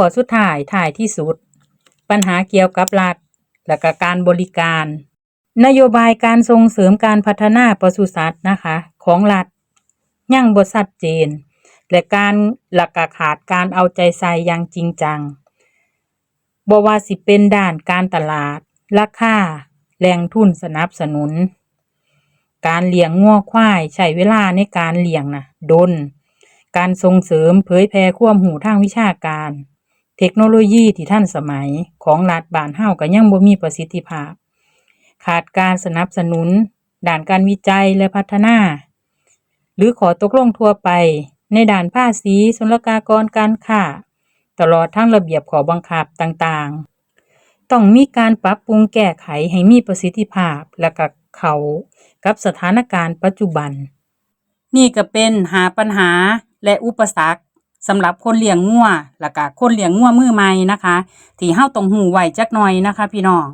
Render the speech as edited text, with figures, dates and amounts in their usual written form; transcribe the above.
ข้อสุดท้ายที่สุดปัญหาเกี่ยวกับรัฐและก็การบริการนโยบายการส่งเสริมการพัฒนาปศุสัตว์นะคะของรัฐยังบ่ชัดเจนและก็ขาดการเอาใจใส่อย่างจริงจังบ่ว่าสิเป็นด้านการตลาดราคาแหล่งทุนสนับสนุนการเลี้ยงงัวควายใช้เวลาในการเลี้ยงดนการส่งเสริมเผยแพร่ความรู้ทางวิชาการเทคโนโลยีที่ทันสมัยของรัฐบ้านเฮาก็ยังบ่มีประสิทธิภาพขาดการสนับสนุนด้านการวิจัยและพัฒนาหรือขอตกลงทั่วไปในด้านภาษีศุลกากรการค้าตลอดทั้งระเบียบข้อบังคับต่างๆต้องมีการปรับปรุงแก้ไขให้มีประสิทธิภาพและก็เข้ากับสถานการณ์ปัจจุบันนี่ก็เป็นปัญหาและอุปสรรคสำหรับคนเลี้ยงงัวและก็คนเลี้ยงงัวมือใหม่นะคะที่เฮาต้องรู้ไว้จักหน่อยนะคะพี่น้อง